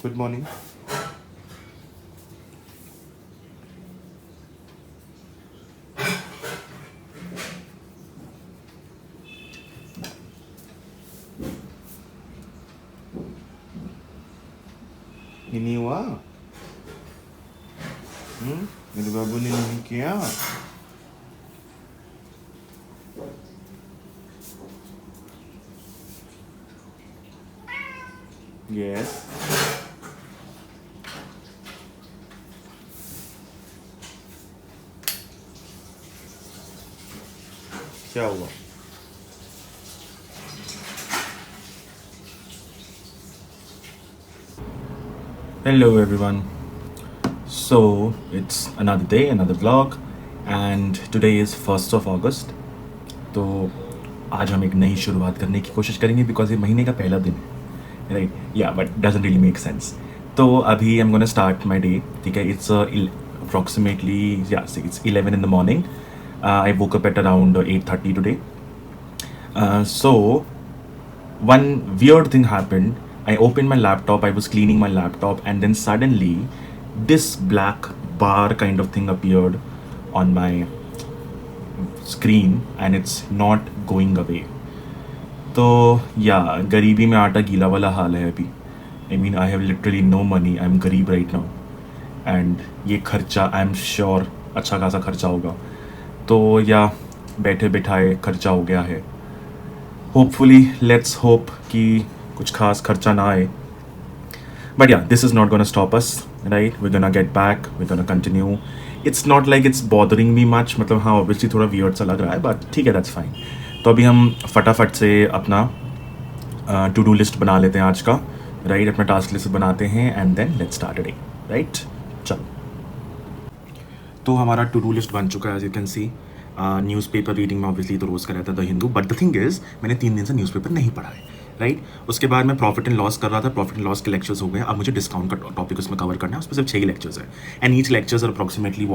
Good morning. Ini हुआ मेरे बाबू ने नहीं किया. Yes. क्या हुआ? Hello everyone. So it's another day, another vlog, and today is 1st of August. तो आज हम एक नई शुरुआत करने की कोशिश करेंगे बिकॉज ये महीने का पहला दिन है, राइट? या but doesn't really make sense. तो अभी I am gonna start my day. ठीक है, it's approximately it's 11 in the morning. I woke up at around 8:30 today. So one weird thing happened. I opened my laptop, I was cleaning my laptop, and then suddenly this black bar kind of thing appeared on my screen and it's not going away. तो या गरीबी में आटा गीला वाला हाल है अभी. I mean I have literally no money. I am गरीब राइट नाउ एंड ये खर्चा आई एम श्योर अच्छा खासा खर्चा होगा. तो या बैठे बिठाए खर्चा हो गया है. होपफुली लेट्स होप कि कुछ खास खर्चा ना आए. But yeah, this is not gonna stop us, right? We're gonna get back, we're gonna continue. It's not like it's bothering me much. मतलब हाँ obviously थोड़ा weird सा लग रहा है but ठीक है, that's fine. तो अभी हम फटाफट से अपना टू डू लिस्ट बना लेते हैं आज का, राइट? अपना टास्क लिस्ट बनाते हैं and then let's start a day, right? चलो, तो हमारा टू डू लिस्ट बन चुका है. As you can see newspaper reading में ऑब्वियसली तो रोज़ का रहता था Hindu, but the thing is मैंने 3 दिन से न्यूज़पेपर नहीं पढ़ा है, राइट? उसके बाद मैं प्रॉफिट एंड लॉस कर रहा था. प्रॉफिट एंड लॉस के लेक्चर्स हो गए. अब मुझे डिस्काउंट का टॉपिक उसमें कवर करना है. उसमें सिर्फ 6 ही लेक्चर्स है and each lectures are approximately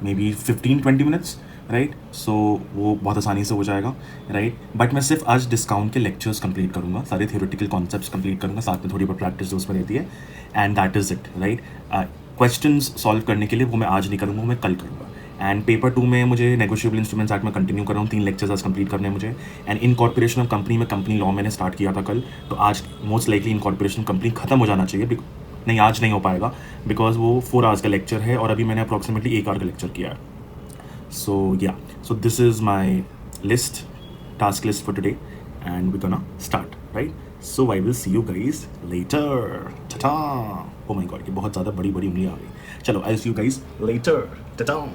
may be 15-20 minutes, right? So वो बहुत आसानी से हो जाएगा, राइट? बट मैं सिर्फ आज डिस्काउंट के लेक्चर्स कंप्लीट करूँगा, सारे थियोरेटिकल कॉन्सेप्ट्स कंप्लीट करूँगा, साथ में थोड़ी बहुत प्रैक्टिस जो उसमें रहती है, and that is it, right? Questions solve करने के लिए वो मैं आज नहीं करूँगा, वो मैं कल करूँगा. एंड पेपर 2 में मुझे नेगोशिएबल इंस्ट्रूमेंट्स एक्ट में कंटिन्यू कर रहा हूँ. 3 लेक्चर्स आज कंप्लीट करने हैं मुझे. एंड इनकॉर्पोरेशन ऑफ कंपनी में कंपनी लॉ मैंने स्टार्ट किया था कल, तो आज मोस्ट लाइकली इनकॉर्पोरेशन कंपनी खत्म हो जाना चाहिए. नहीं, आज नहीं हो पाएगा बिकॉज वो 4 आवर्स का लेक्चर है और अभी मैंने अप्रॉक्सीमेटली 1 आवर का लेक्चर किया है. So yeah, so this is my list, task list for today and we gonna start, right? So I will see you guys later. Tata. Oh my god, ये बहुत ज़्यादा बड़ी बड़ी उंगलियाँ आ गई. चलो, I see you guys later. Tata.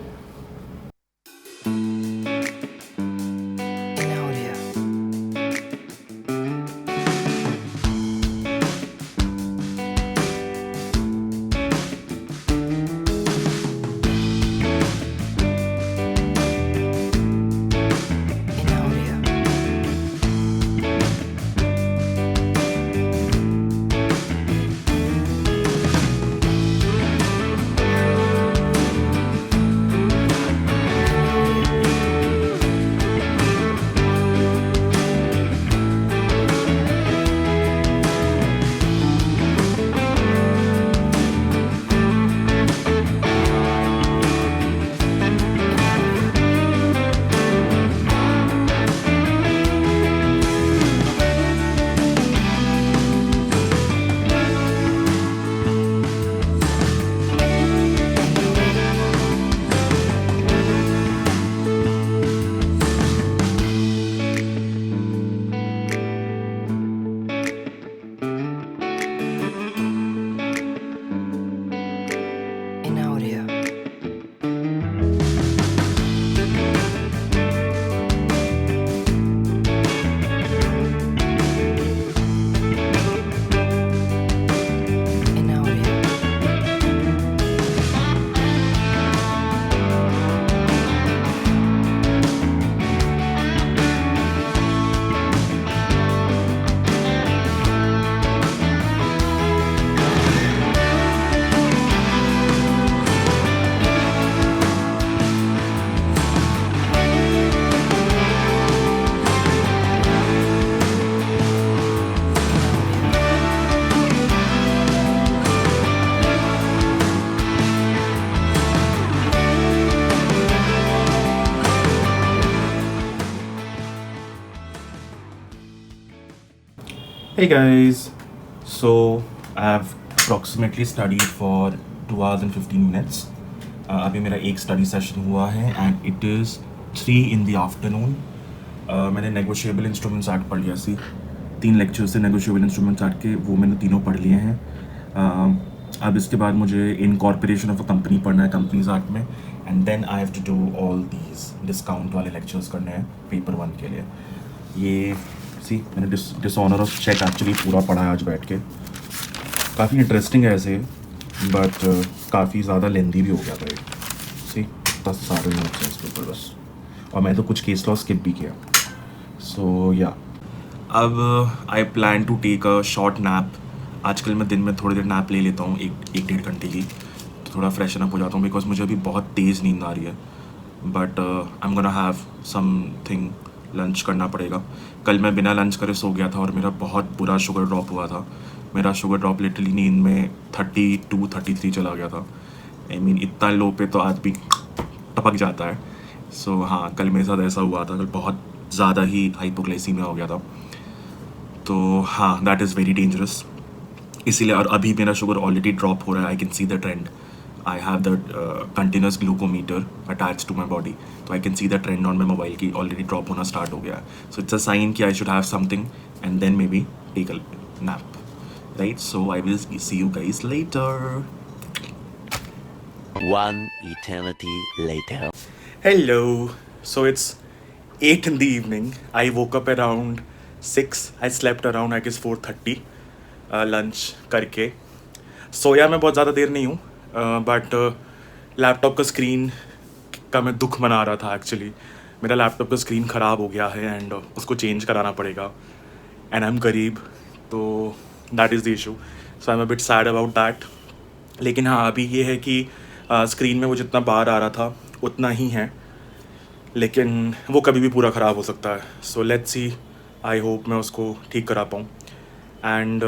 Hey guys, so I've approximately studied for 2 hours and 15 minutes. अभी मेरा एक स्टडी सेशन हुआ है and it is 3 in the afternoon. मैंने नेगोशिएबल इंस्ट्रूमेंट्स आर्ट पढ़ लिया सी 3 लेक्चर्स से नेगोशिएबल इंस्ट्रूमेंट्स आर्ट के वो मैंने तीनों पढ़ लिए हैं. अब इसके बाद मुझे इनकॉर्पोरेशन ऑफ अ कंपनी पढ़ना है कंपनीज आर्ट में and then I have to do all these discount वाले लेक्चर्स करने हैं पेपर 1 के लिए. ये सी मैंने डिसऑनर ऑफ चेक एक्चुअली पूरा पढ़ा है आज बैठ के. काफ़ी इंटरेस्टिंग है ऐसे बट काफ़ी ज़्यादा लेंदी भी हो गया था ये. सी 10 सारे नोट्स हैं इस पेपर बस और मैं तो कुछ केस लॉ स्किप भी किया. सो या अब I plan to take a short nap. आजकल मैं दिन में थोड़ी देर नैप ले लेता हूँ एक डेढ़ घंटे की, तो थोड़ा फ्रेशन अप हो जाता हूँ बिकॉज मुझे अभी बहुत तेज़ नींद आ रही है. But I am gonna have something, lunch करना पड़ेगा. कल मैं बिना लंच करे सो गया था और मेरा बहुत बुरा शुगर ड्रॉप हुआ था. मेरा शुगर ड्रॉप लिटरली नींद में 32-33 चला गया था. आई मीन इतना लो पे तो आदमी टपक जाता है. सो हाँ, कल मेरे साथ ऐसा हुआ था. कल बहुत ज़्यादा ही हाइपोग्लाइसीमिया हो गया था. तो हाँ, दैट इज़ वेरी डेंजरस. इसीलिए और अभी मेरा शुगर ऑलरेडी ड्रॉप हो रहा है. I can see the trend. I have that continuous glucometer attached to my body, so I can see the trend on my mobile की already drop होना start हो गया है. So it's a sign कि I should have something and then maybe take a nap, right? So I will see you guys later. One eternity later. Hello. So it's 8 in the evening. I woke up around 6. I slept around I guess 4:30. Lunch करके सोया मैं बहुत ज़्यादा देर नहीं हूँ. But laptop का screen का मैं दुख मना रहा था. एक्चुअली मेरा लैपटॉप का स्क्रीन ख़राब हो गया है एंड उसको चेंज कराना पड़ेगा एंड आई एम करीब. तो that is the issue. So I am a bit sad about that. लेकिन हाँ, अभी ये है कि स्क्रीन में वो जितना बाहर आ रहा था उतना ही है, लेकिन वो कभी भी पूरा ख़राब हो सकता है. So let's see, I hope मैं उसको ठीक करा पाऊँ. एंड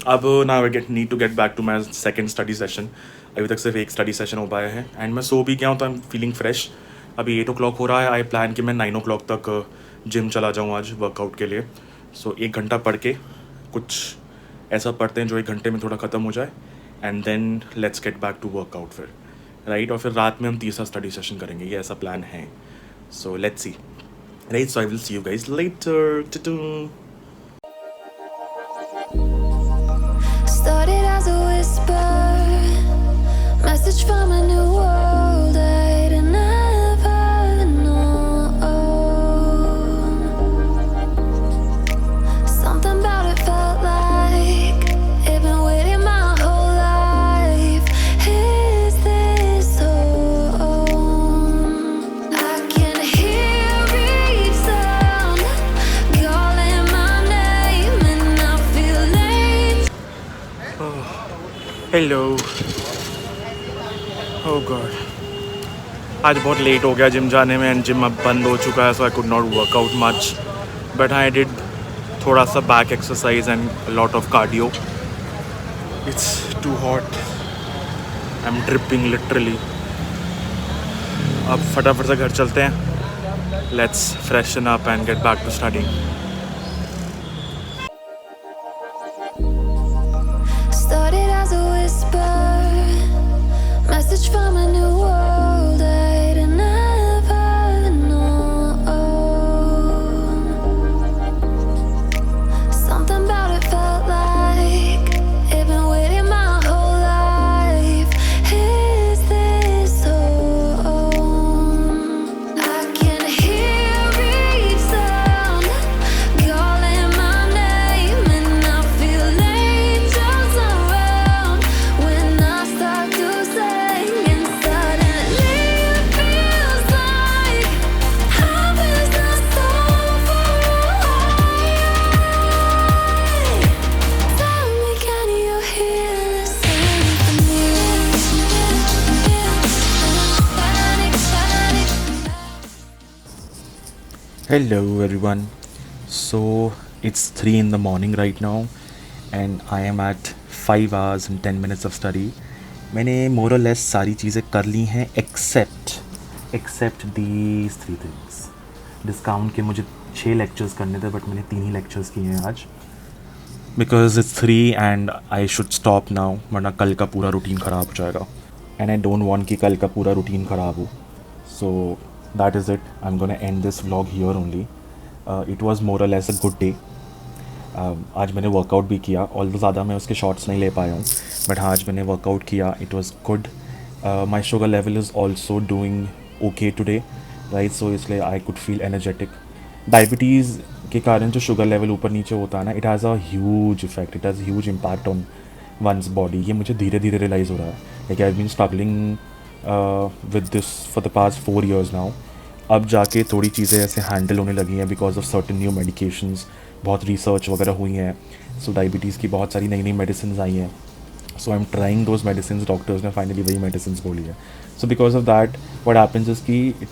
अब ना I need to get back to my second study session. अभी तक सिर्फ एक स्टडी सेशन हो पाया है एंड मैं सो भी गया हूँ तो आई एम फीलिंग फ्रेश. अभी 8 o'clock हो रहा है. आई प्लान कि मैं 9 o'clock तक जिम चला जाऊँ आज वर्कआउट के लिए. सो 1 घंटा पढ़ के कुछ ऐसा पढ़ते हैं जो 1 घंटे में थोड़ा ख़त्म हो जाए and then let's get back to workout फिर, राइट. और फिर रात में हम तीसरा स्टडी सेशन करेंगे, ये ऐसा प्लान है. So let's see, right. So I will see you guys letter. Started as a whisper, message from a new world I'd never known. Something about it felt like it'd been waiting my whole life. Is this home? I can hear each sound calling my name and I feel late. Hello. Oh God, आज बहुत late हो गया gym जाने में and gym अब बंद हो चुका है. So I could not workout much but I did थोड़ा सा back exercise and lot of cardio. It's too hot. I am dripping literally. अब फटाफट से घर चलते हैं. Let's freshen up and get back to studying. Started as a whisper, message from a new world I'd never known. Something about it felt like it'd been waiting my whole life. Is this home? I can hear each sound calling my name and I feel angels around when I start to sing and suddenly it feels like heaven's not so far away. Tell me, can you hear the symphony? Panic, panic. Hello everyone. So it's 3 in the morning right now and I am at 5 hours and 10 minutes of study. मैंने more or less सारी चीज़ें कर ली हैं except these 3 things. Discount के मुझे 6 lectures करने थे but मैंने 3 ही लेक्चर्स किए हैं आज. Because it's 3 and I should stop now, वरना कल का पूरा रूटीन ख़राब हो जाएगा एंड आई डोंट वांट कि कल का पूरा रूटीन ख़राब हो. So that is it. I am gonna and this vlog here only. It was more और लेस अ गुड डे. आज मैंने वर्कआउट भी किया, ऑल्दो ज़्यादा मैं उसके शॉट्स नहीं ले पाया हूँ, बट हाँ आज मैंने वर्कआउट किया. It was good. My sugar level is also doing okay today, right. So इसलिए I could feel energetic. Diabetes के कारण जो शुगर लेवल ऊपर नीचे होता है ना, it has a huge effect, it has huge impact on one's body. ये मुझे धीरे धीरे रियलाइज़ हो रहा है. Like I have been struggling with this for the past 4 years now. अब जाके थोड़ी चीज़ें ऐसे हैंडल होने लगी हैं because of certain new medications. बहुत रिसर्च वगैरह हुई हैं. सो डायबिटीज़ की बहुत सारी नई नई मेडिसिन आई हैं. So I am trying those medicine. Doctors ने फाइनली वही मेडिसिन बोली है. So because of that what happens is कि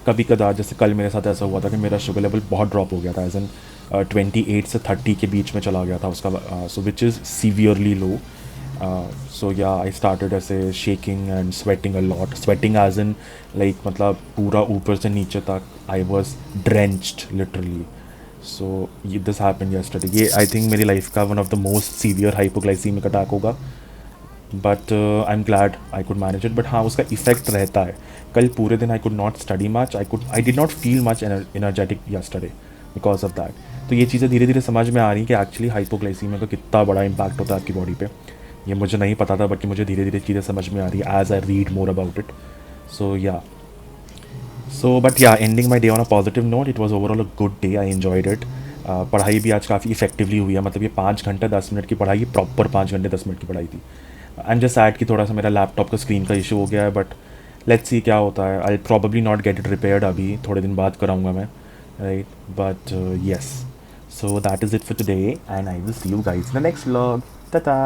कभी कदार, जैसे कल मेरे साथ ऐसा हुआ था कि मेरा शुगर लेवल बहुत ड्रॉप हो गया था. एज एन 28 से 30 के बीच में चला गया था उसका. सो which is severely low. So yeah I started ऐसे shaking and sweating a lot. Sweating as in like मतलब पूरा ऊपर से नीचे तक I was drenched literally. So ये दिस हैपेंड यस्टरडे. ये आई थिंक मेरी लाइफ का one of the most severe hypoglycemic attack होगा. But I am glad I could manage it. But हाँ उसका इफेक्ट रहता है. कल पूरे दिन I could not study much. I did not feel much energetic yesterday because of that. तो ये चीज़ें धीरे धीरे समझ में आ रही हैं कि एक्चुअली हाइपोग्लाइसीमिया का कितना बड़ा इम्पैक्ट होता है आपकी बॉडी पे. ये मुझे नहीं पता था, बट मुझे धीरे धीरे चीज़ें समझ में आ रही है as I read more about it. So yeah but yeah ending my day on a positive note. It was overall a good day. I enjoyed it. पढ़ाई भी आज काफ़ी इफेक्टिवली हुई है. मतलब ये 5 घंटे 10 मिनट की पढ़ाई, प्रॉपर 5 घंटे 10 मिनट की पढ़ाई थी. आई एम जस्ट सैड कि थोड़ा सा मेरा लैपटॉप का स्क्रीन का इशू हो गया है, बट लेट्स सी क्या होता है. आई probably not get it repaired. अभी थोड़े दिन बाद कराऊंगा मैं, right. But yes, so that is it for today and I will see you guys in the next vlog. Tata.